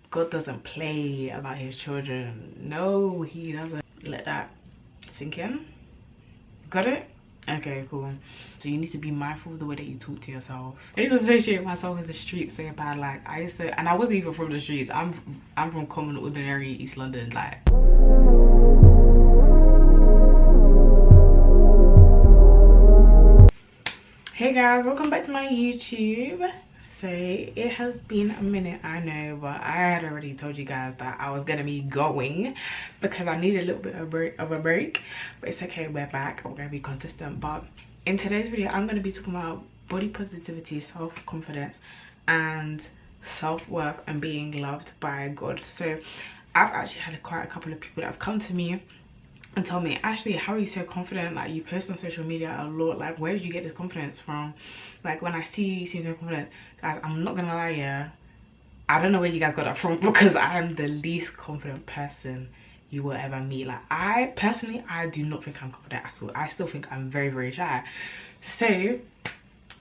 God doesn't play about his children. No, he doesn't. Let that sink in. Got it? Okay, cool. So you need to be mindful of the way that you talk to yourself. I used to associate myself with the streets so bad. Like I used to, and I wasn't even from the streets. I'm from common ordinary East London. Like hey guys, welcome back to my YouTube. So it has been a minute, I know, but I had already told you guys that I was gonna be going because I needed a little bit of a break. But it's okay, we're back. We're gonna be consistent. But in today's video, I'm gonna be talking about body positivity, self-confidence, and self-worth, and being loved by God. So I've actually had quite a couple of people that have come to me and told me, Ashley, how are you so confident? Like, you post on social media a lot. Like, where did you get this confidence from? Like, when I see you, you seem so confident. Guys, I'm not gonna lie, yeah, I don't know where you guys got that from, because I'm the least confident person you will ever meet. Like, I personally do not think I'm confident at all. I still think I'm very, very shy. So,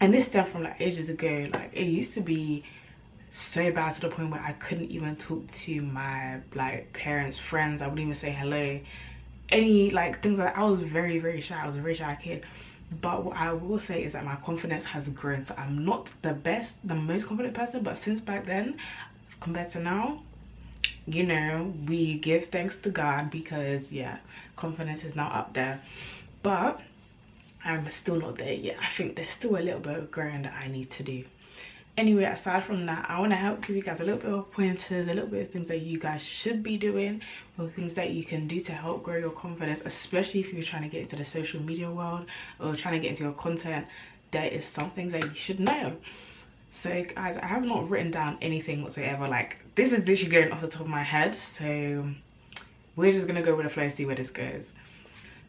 and this stemmed from like ages ago. Like, it used to be so bad to the point where I couldn't even talk to my like parents, friends. I wouldn't even say hello. Any like things like that. I was very, very shy. I was a very shy kid. But what I will say is that my confidence has grown. So I'm not the most confident person, but since back then compared to now, you know, we give thanks to God, because yeah, confidence is now up there. But I'm still not there yet. I think there's still a little bit of growing that I need to do. Anyway, aside from that, I want to help give you guys a little bit of pointers, a little bit of things that you guys should be doing, or things that you can do to help grow your confidence, especially if you're trying to get into the social media world or trying to get into your content. There is some things that you should know. So guys, I have not written down anything whatsoever. Like, this is literally going off the top of my head, so we're just gonna go with the flow, see where this goes.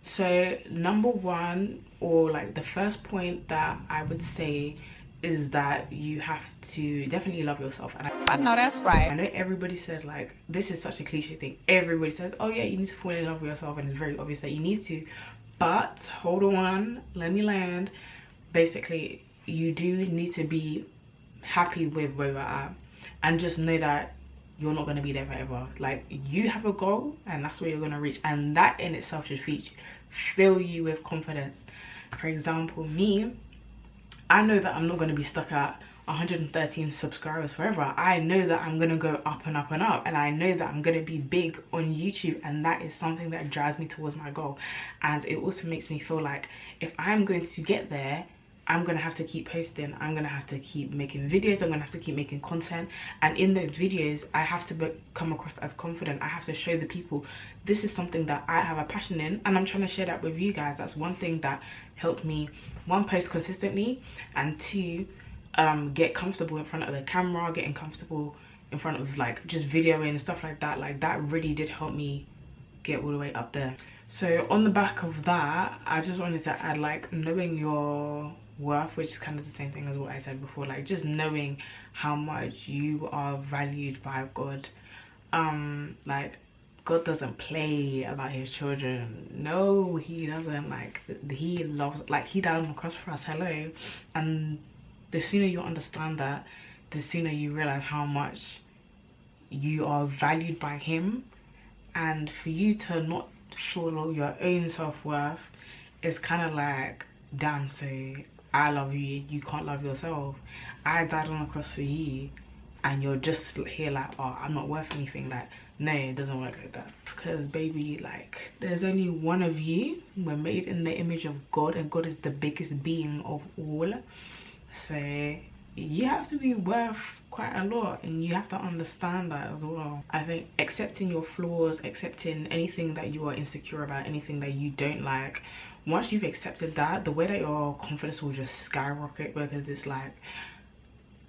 So number one, or like the first point that I would say, is that you have to definitely love yourself. And I know that's right. I know everybody says, like, this is such a cliche thing. Everybody says, oh yeah, you need to fall in love with yourself, and it's very obvious that you need to. But hold on, let me land. Basically, you do need to be happy with where you're at, and just know that you're not going to be there forever. Like, you have a goal, and that's where you're going to reach, and that in itself should fill you with confidence. For example, me, I know that I'm not going to be stuck at 113 subscribers forever. I know that I'm going to go up and up and up, and I know that I'm going to be big on YouTube, and that is something that drives me towards my goal. And it also makes me feel like if I'm going to get there, I'm going to have to keep posting, I'm going to have to keep making videos, I'm going to have to keep making content, and in those videos I have to come across as confident. I have to show the people this is something that I have a passion in, and I'm trying to share that with you guys. That's one thing that helps me, one, post consistently, and two, get comfortable in front of the camera, getting comfortable in front of like just videoing and stuff like that. Like, that really did help me get all the way up there. So on the back of that, I just wanted to add, like, knowing your worth, which is kind of the same thing as what I said before. Like, just knowing how much you are valued by God. Like, God doesn't play about his children. No, he doesn't. Like, he loves, like, he died on the cross for us, hello. And the sooner you understand that, the sooner you realize how much you are valued by him. And for you to not follow your own self-worth is kind of like, damn, so I love you, you can't love yourself. I died on the cross for you, and you're just here like, oh, I'm not worth anything. Like, no, it doesn't work like that. Because baby, like, there's only one of you. We're made in the image of God, and God is the biggest being of all. So you have to be worth quite a lot, and you have to understand that as well. I think accepting your flaws, accepting anything that you are insecure about, anything that you don't like, once you've accepted that, the way that your confidence will just skyrocket, because it's like,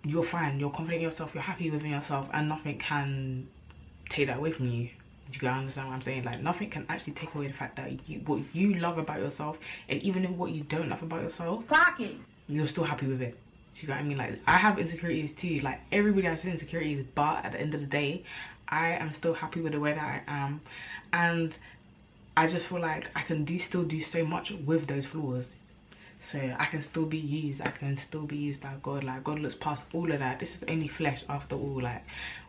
you're fine, you're confident in yourself, you're happy within yourself, and nothing can take that away from you. You can understand what I'm saying? Like, nothing can actually take away the fact that what you love about yourself, and even in what you don't love about yourself, you're still happy with it. You know what I mean? Like, I have insecurities too. Like, everybody has insecurities, but at the end of the day, I am still happy with the way that I am, and I just feel like I can still do so much with those flaws. So I can still be used. I can still be used by God. Like, God looks past all of that. This is only flesh after all. Like,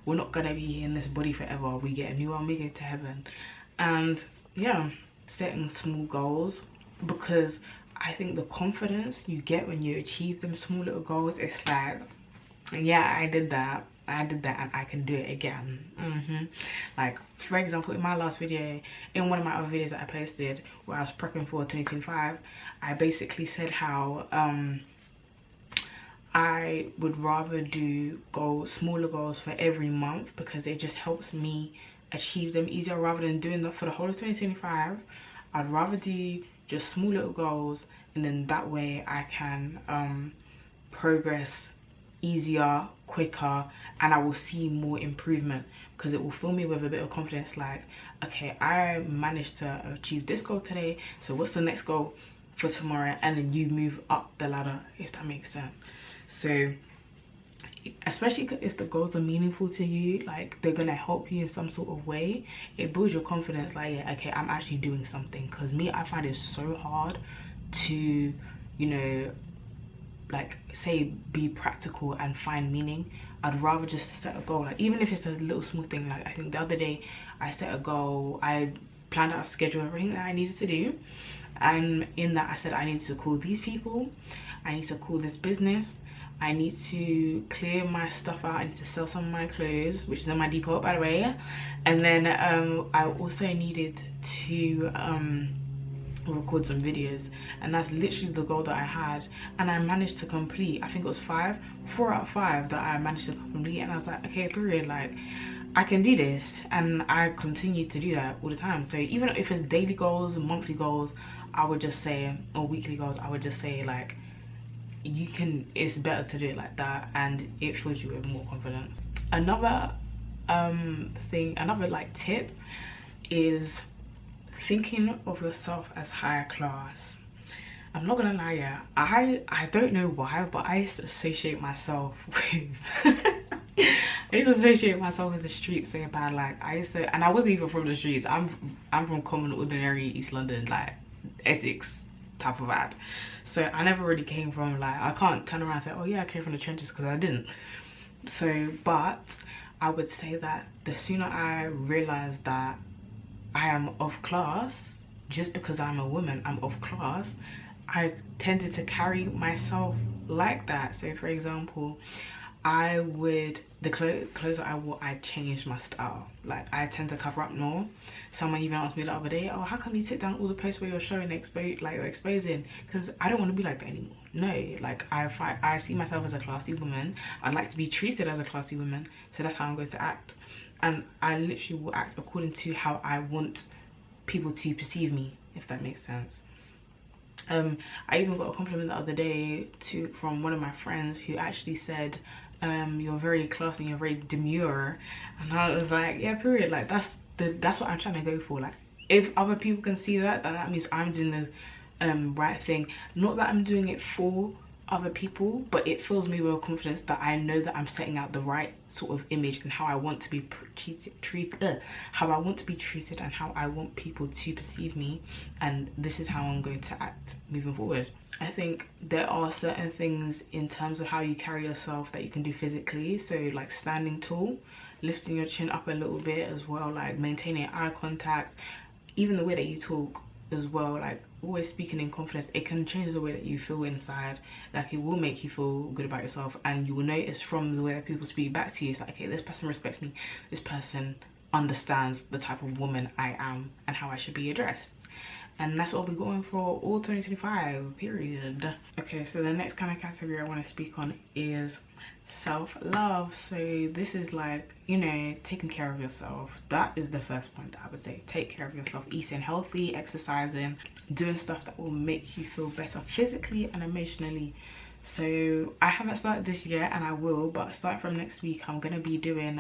we're not gonna be in this body forever. We get a new one, we go to heaven. And yeah, setting small goals, because I think the confidence you get when you achieve them small little goals, it's like, yeah, I did that and I can do it again. Like, for example, in my last video, in one of my other videos that I posted where I was prepping for 2025, I basically said how I would rather do smaller goals for every month, because it just helps me achieve them easier, rather than doing that for the whole of 2025. I'd rather do just small little goals, and then that way I can progress easier, quicker, and I will see more improvement, because it will fill me with a bit of confidence. Like, okay, I managed to achieve this goal today, so what's the next goal for tomorrow? And then you move up the ladder, if that makes sense. So especially if the goals are meaningful to you, like they're gonna help you in some sort of way, it builds your confidence. Like, yeah, okay, I'm actually doing something. Because me, I find it so hard to, you know, like, say, be practical and find meaning. I'd rather just set a goal, like, even if it's a little small thing. Like, I think the other day I set a goal, I planned out a schedule, everything that I needed to do, and in that I said I needed to call these people, I need to call this business, I need to clear my stuff out, I need to sell some of my clothes, which is in my depot, by the way. And then I also needed to record some videos, and that's literally the goal that I had, and I managed to complete. I think it was 4 out of 5 that I managed to complete, and I was like, okay, period, like, I can do this. And I continue to do that all the time. So even if it's daily goals, monthly goals, I would just say, or weekly goals, I would just say, like, you can, it's better to do it like that, and it fills you with more confidence. Another another like tip is thinking of yourself as higher class. I'm not gonna lie, yeah, I don't know why, but I used to associate myself with I used to associate myself with the streets so bad. Like, I used to, and I wasn't even from the streets. I'm from common ordinary East London, like Essex type of vibe. So I never really came from, like, I can't turn around and say, oh yeah, I came from the trenches, because I didn't. So, but I would say that the sooner I realized that I am of class, just because I'm a woman, I'm of class, I tended to carry myself like that. So for example, I would, the clothes that I wore, I changed my style. Like, I tend to cover up more. Someone even asked me the other day, oh, how come you take down all the posts where you're showing like you're exposing? Because I don't want to be like that anymore. No, like, I see myself as a classy woman. I'd like to be treated as a classy woman, so that's how I'm going to act. And I literally will act according to how I want people to perceive me, if that makes sense. I even got a compliment the other day from one of my friends, who actually said, you're very classy, you're very demure. And I was like, yeah, period. Like, that's what I'm trying to go for. Like, if other people can see that, then that means I'm doing the right thing. Not that I'm doing it for other people, but it fills me with confidence that I know that I'm setting out the right sort of image and how I want to be how I want to be treated and how I want people to perceive me, and this is how I'm going to act moving forward. I think there are certain things in terms of how you carry yourself that you can do physically. So like standing tall, lifting your chin up a little bit as well, like maintaining eye contact, even the way that you talk as well, like always speaking in confidence. It can change the way that you feel inside. Like, it will make you feel good about yourself, and you will notice from the way that people speak back to you, it's like, okay, this person respects me, this person understands the type of woman I am and how I should be addressed. And that's what we're going for all 2025, period. Okay, so the next kind of category I want to speak on is self-love. So this is like, you know, taking care of yourself. That is the first point that I would say. Take care of yourself, eating healthy, exercising, doing stuff that will make you feel better physically and emotionally. So I haven't started this yet, and I will, but starting from next week I'm gonna be doing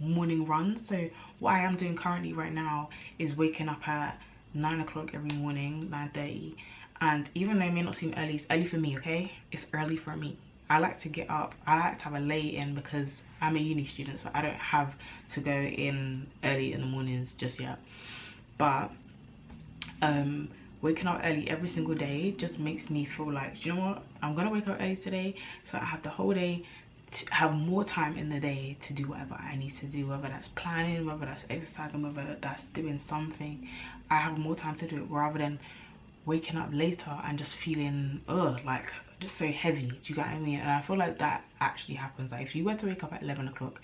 morning runs. So what I am doing currently right now is waking up at 9 o'clock every morning, 9:30. And even though it may not seem early, it's early for me, okay? It's early for me. I like to get up, I like to have a lay in, because I'm a uni student, so I don't have to go in early in the mornings just yet. But waking up early every single day just makes me feel like, do you know what, I'm gonna wake up early today so I have the whole day to have more time in the day to do whatever I need to do, whether that's planning, whether that's exercising, whether that's doing something. I have more time to do it rather than waking up later and just feeling like just so heavy. Do you get what I mean? And I feel like that actually happens. Like if you were to wake up at 11 o'clock,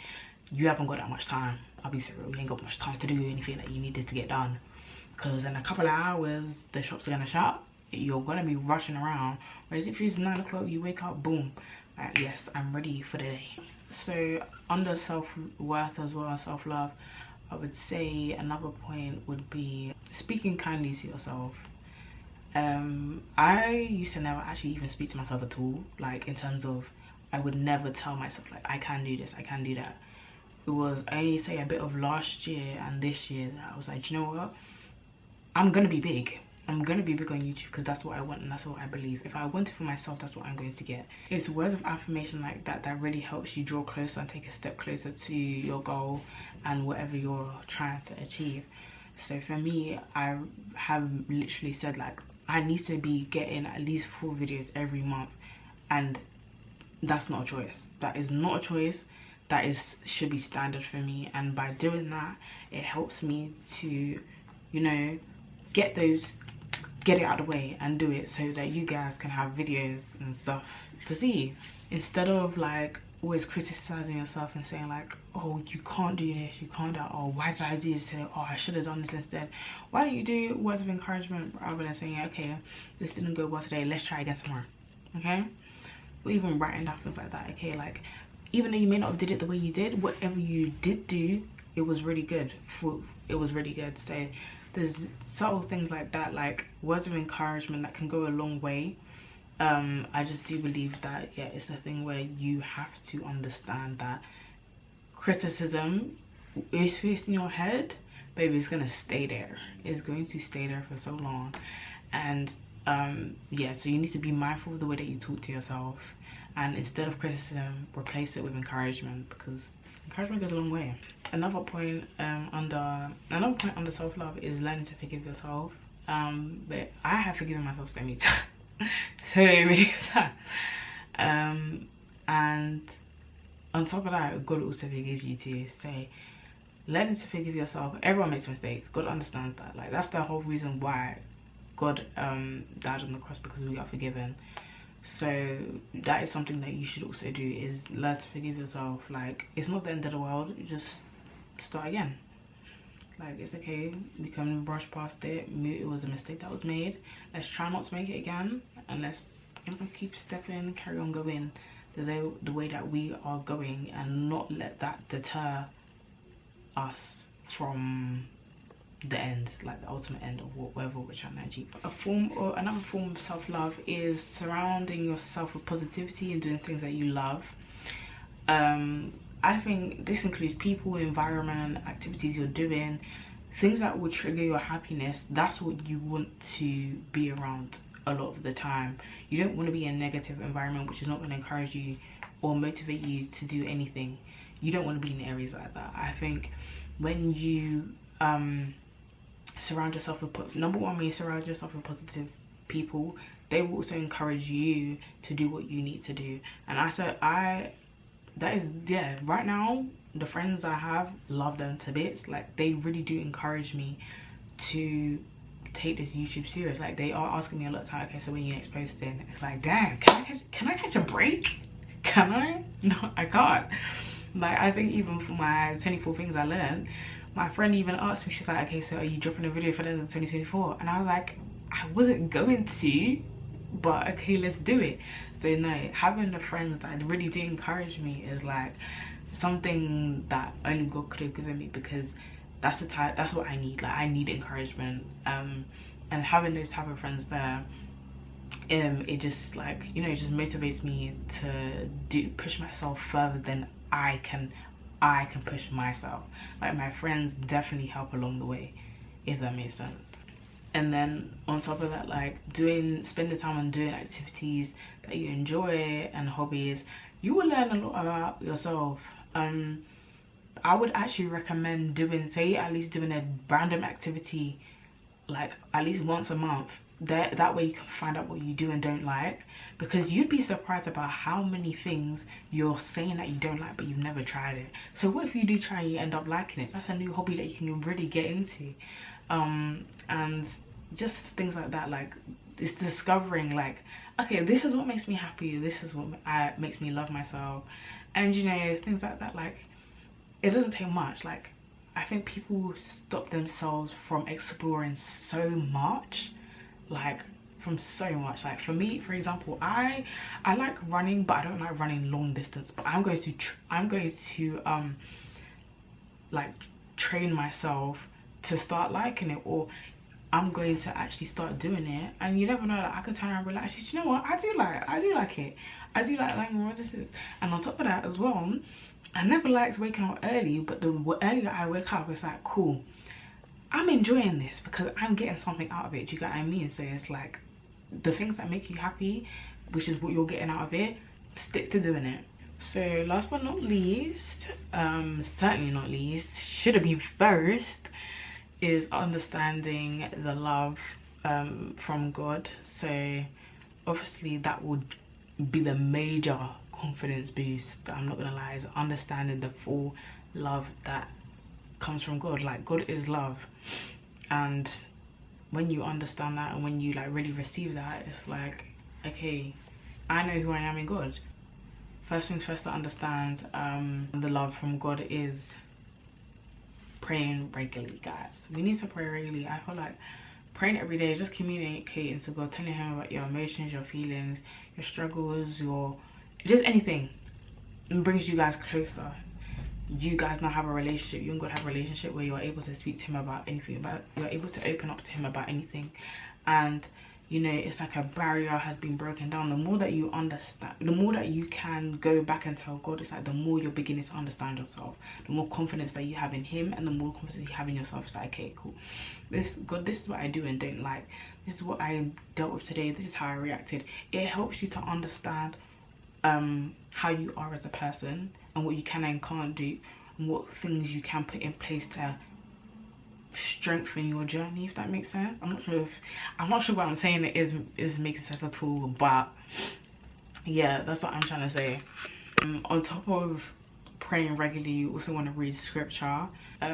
you haven't got that much time. I'll be serious, you ain't got much time to do anything that you needed to get done, because in a couple of hours the shops are gonna shut. You're gonna be rushing around. Whereas if it's 9 o'clock, you wake up, boom, like, yes, I'm ready for the day. So under self-worth as well as self-love, I would say another point would be speaking kindly to yourself. I used to never actually even speak to myself at all, like in terms of I would never tell myself like I can do this, I can do that. It was only say a bit of last year and this year that I was like, you know what, I'm gonna be big. I'm gonna be big on YouTube because that's what I want and that's what I believe. If I want it for myself, that's what I'm going to get. It's words of affirmation like that that really helps you draw closer and take a step closer to your goal and whatever you're trying to achieve. So for me, I have literally said like I need to be getting at least 4 videos every month, and that's not a choice. That is not a choice. That should be standard for me, and by doing that, it helps me to, you know, get it out of the way and do it so that you guys can have videos and stuff to see, instead of like always criticizing yourself and saying like, oh, you can't do this, you can't do that, or why did I do this today, oh, I should have done this instead. Why don't you do words of encouragement rather than saying, okay, this didn't go well today, let's try again tomorrow, okay? Or even writing down things like that, okay? Like, even though you may not have did it the way you did, whatever you did do, it was really good. It was really good. So there's subtle things like that, like words of encouragement that can go a long way. I just do believe that, yeah, it's a thing where you have to understand that criticism is in your head, baby, it's gonna stay there. It's going to stay there for so long. And yeah, so you need to be mindful of the way that you talk to yourself, and instead of criticism, replace it with encouragement, because encouragement goes a long way. Another point under self-love is learning to forgive yourself. But I have forgiven myself so many times. So many times. And on top of that, God also forgives you too. So learning to forgive yourself. Everyone makes mistakes. God understands that. Like, that's the whole reason why God died on the cross, because we are forgiven. So that is something that you should also do, is learn to forgive yourself. Like, it's not the end of the world. You just start again. Like, it's okay, we can brush past it. It was a mistake that was made. Let's try not to make it again, and let's, you know, keep stepping, carry on going the way that we are going, and not let that deter us from the end, like the ultimate end of whatever we're trying to achieve. Another form of self-love is surrounding yourself with positivity and doing things that you love. I think this includes people, environment, activities you're doing, things that will trigger your happiness. That's what you want to be around a lot of the time. You don't want to be in a negative environment which is not going to encourage you or motivate you to do anything. You don't want to be in areas like that. I think when you surround yourself with, number one, when you surround yourself with positive people, they will also encourage you to do what you need to do. And right now, the friends I have, love them to bits. Like, they really do encourage me to take this YouTube serious. Like, they are asking me a lot of time, okay, so when you next posting? It's like, damn, can I catch a break? Can I? No, I can't. Like, I think even for my 24 things I learned, my friend even asked me, she's like, okay, so are you dropping a video for the end of 2024? And I was like, I wasn't going to, but okay, let's do it. So no, having the friends that really do encourage me is like something that only God could have given me, because that's what I need. Like, I need encouragement, and having those type of friends there, it just, like, you know, it just motivates me to push myself further than I can push myself. Like, my friends definitely help along the way, if that makes sense. And then on top of that, like, spending time on doing activities that you enjoy and hobbies, you will learn a lot about yourself. I would actually recommend doing at least a random activity like at least once a month. That way you can find out what you do and don't like, because you'd be surprised about how many things you're saying that you don't like but you've never tried it. So what if you do try and you end up liking it? That's a new hobby that you can really get into. And just things like that, like it's discovering like, okay, this is what makes me happy, this is what makes me love myself, and you know, things like that. Like it doesn't take much. Like I think people stop themselves from exploring so much, like from so much. Like for me, for example, I like running, but I don't like running long distance. But I'm going to like train myself to start liking it, or I'm going to actually start doing it. And you never know, like I could turn around and relax. You know what, I do like it. I do like long distance. And on top of that as well, I never liked waking up early, but the earlier I wake up, it's like, cool, I'm enjoying this because I'm getting something out of it. Do you get what I mean? So it's like the things that make you happy, which is what you're getting out of it, stick to doing it. So last but not least, certainly not least, should have been first, is understanding the love from God. So obviously that would be the major confidence boost, I'm not gonna lie, is understanding the full love that comes from God. Like God is love, and when you understand that and when you like really receive that, it's like, okay, I know who I am in God. First things first, to understand the love from God is praying regularly, guys. We need to pray regularly. I feel like praying every day, just communicating to God, telling him about your emotions, your feelings, your struggles, your just anything, it brings you guys closer. You guys now have a relationship. You and God have a relationship where you're able to speak to him about anything, you're able to open up to him about anything. And you know, it's like a barrier has been broken down. The more that you understand, the more that you can go back and tell God, it's like the more you're beginning to understand yourself, the more confidence that you have in him, and the more confidence you have in yourself. It's like, okay, cool, God, this is what I do and don't like, this is what I dealt with today, this is how I reacted. It helps you to understand how you are as a person, and what you can and can't do, and what things you can put in place to strengthen your journey, if that makes sense. I'm not sure what I'm saying it is making sense at all, but yeah, that's what I'm trying to say. On top of praying regularly, you also want to read scripture,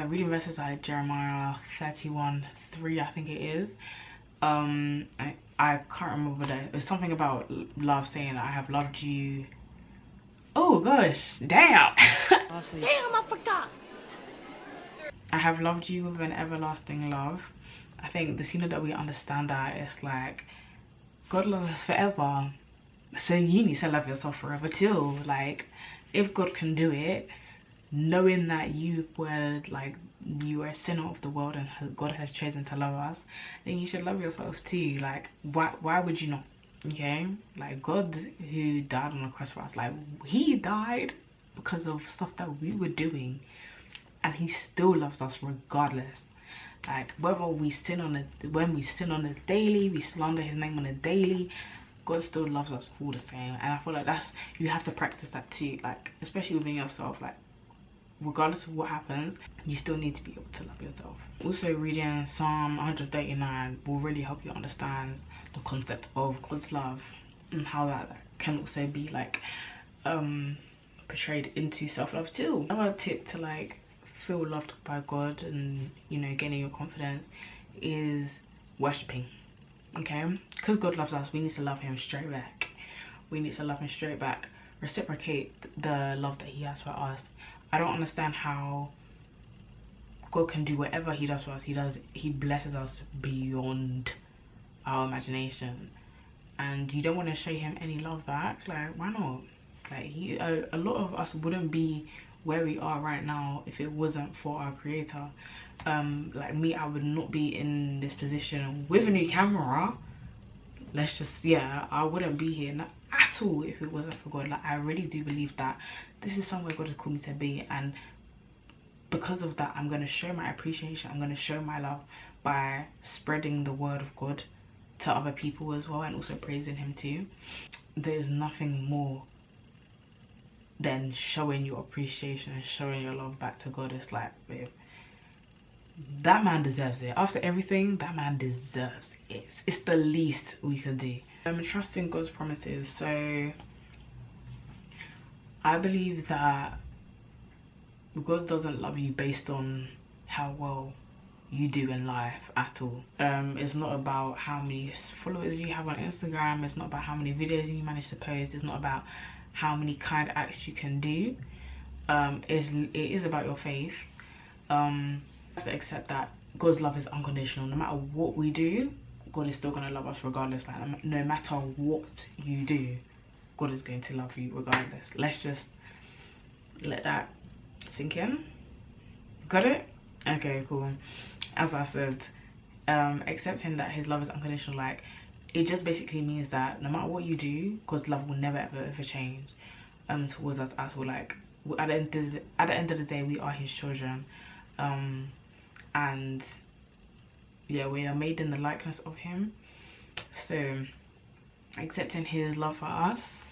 reading verses like Jeremiah 31:3, I think it is. I can't remember that. It was something about love, saying I have loved you. Oh gosh, damn. Damn, I forgot. I have loved you with an everlasting love. I think the sooner that we understand that, it's like God loves us forever, so you need to love yourself forever too. Like if God can do it, knowing that you were a sinner of the world and God has chosen to love us, then you should love yourself too. Like why would you not? Okay, like God, who died on the cross for us, like he died because of stuff that we were doing, and he still loves us regardless. Like whether we sin on a daily, we slander his name on a daily, God still loves us all the same. And I feel like you have to practice that too, like especially within yourself. Like regardless of what happens, you still need to be able to love yourself. Also, reading Psalm 139 will really help you understand the concept of God's love, and how that can also be like portrayed into self-love too. Another tip to like feel loved by God and, you know, gaining your confidence is worshipping. Okay, because God loves us, we need to love him straight back. We need to love him straight back, reciprocate the love that he has for us. I don't understand how God can do whatever he does for us. He blesses us beyond our imagination, and you don't want to show him any love back. Like why not? Like a lot of us wouldn't be where we are right now if it wasn't for our creator. Like me, I would not be in this position with a new camera. I wouldn't be here at all if it wasn't for God. Like I really do believe that this is somewhere God has called me to be, and because of that, I'm going to show my appreciation, I'm going to show my love by spreading the word of God to other people as well, and also praising him too. There's nothing more than showing your appreciation and showing your love back to God. It's like, babe, that man deserves it. After everything, that man deserves it. It's the least we can do. Trusting God's promises. So I believe that God doesn't love you based on how well you do in life at all. It's not about how many followers you have on Instagram. It's not about how many videos you manage to post. It's not about how many kind acts you can do. It is about your faith. You have to accept that God's love is unconditional. No matter what we do, God is still going to love us regardless. Like, no matter what you do, God is going to love you regardless. Let's just let that sink in. Got it? Okay, cool. As I said, accepting that his love is unconditional, like, it just basically means that no matter what you do, God's love will never ever change towards us at all. Like, at the end of the day, we are his children, and yeah, we are made in the likeness of him. So accepting his love for us,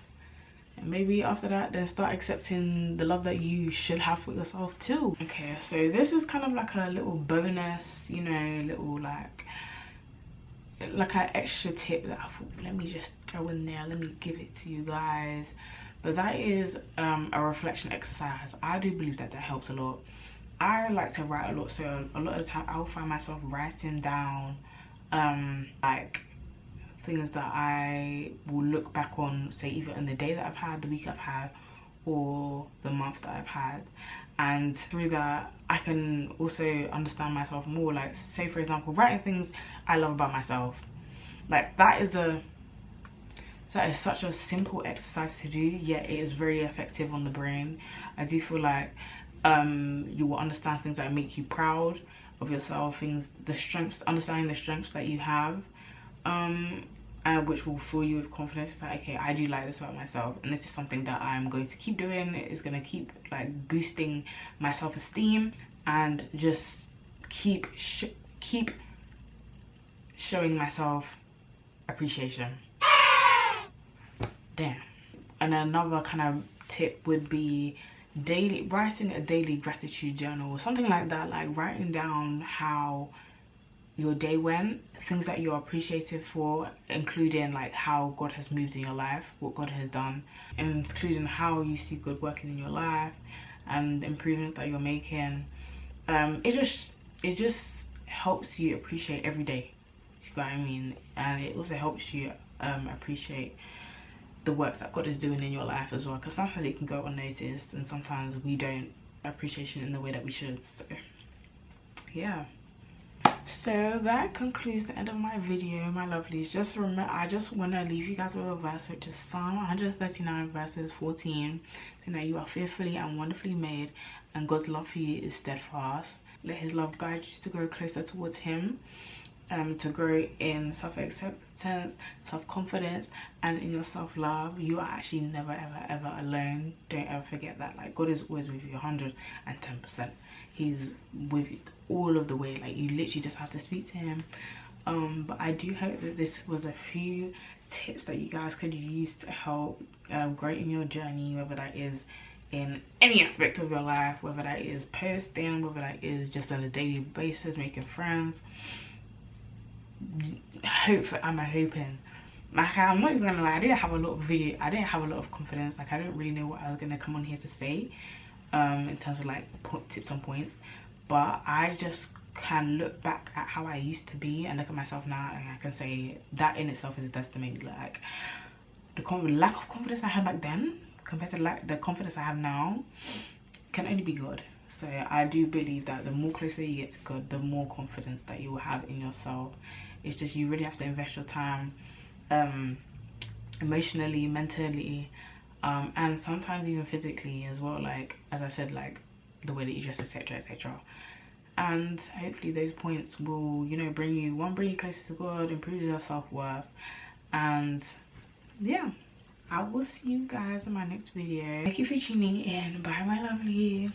and maybe after that, then start accepting the love that you should have for yourself too. Okay, so this is kind of like a little bonus, you know, little like an extra tip that I thought, let me just throw in there, let me give it to you guys. But that is a reflection exercise. I do believe that helps a lot. I like to write a lot, so a lot of the time I'll find myself writing down like things that I will look back on, say either in the day that I've had, the week I've had, or the month that I've had. And through that, I can also understand myself more. Like, say for example, writing things I love about myself. Like, that is such a simple exercise to do, yet it is very effective on the brain. I do feel like you will understand things that make you proud of yourself, understanding the strengths that you have, which will fill you with confidence. It's like, okay, I do like this about myself, and this is something that I'm going to keep doing. It's going to keep like boosting my self-esteem, and just keep showing myself appreciation. Damn. And another kind of tip would be writing a daily gratitude journal or something like that. Like, writing down how your day went, things that you're appreciative for, including like how God has moved in your life, what God has done, and including how you see God working in your life and the improvements that you're making. It just helps you appreciate every day, you know what I mean? And it also helps you appreciate the works that God is doing in your life as well, because sometimes it can go unnoticed, and sometimes we don't appreciation in the way that we should. So yeah, so that concludes the end of my video, my lovelies. Just remember, I just want to leave you guys with a verse, which is Psalm 139 verses 14, saying that you are fearfully and wonderfully made, and God's love for you is steadfast. Let his love guide you to grow closer towards him, to grow in self-acceptance, self-confidence, and in your self-love. You are actually never ever alone. Don't ever forget that. Like, God is always with you 110%. He's with you all of the way. Like, you literally just have to speak to him. But I do hope that this was a few tips that you guys could use to help grow in your journey, whether that is in any aspect of your life, whether that is posting, whether that is just on a daily basis, making friends. I'm hoping, like, I'm not even gonna lie, I didn't have a lot of confidence. Like, I don't really know what I was gonna come on here to say in terms of like tips on points, but I just can look back at how I used to be and look at myself now, and I can say that in itself is a testimony. Like, the lack of confidence I had back then compared to the confidence I have now can only be good. So I do believe that the more closer you get to God, the more confidence that you will have in yourself. It's just, you really have to invest your time emotionally, mentally, and sometimes even physically as well, like, as I said, like the way that you dress, etc, etc. And hopefully those points will, you know, bring you closer to God, improve your self-worth. And yeah, I will see you guys in my next video. Thank you for tuning in. Bye, my lovely.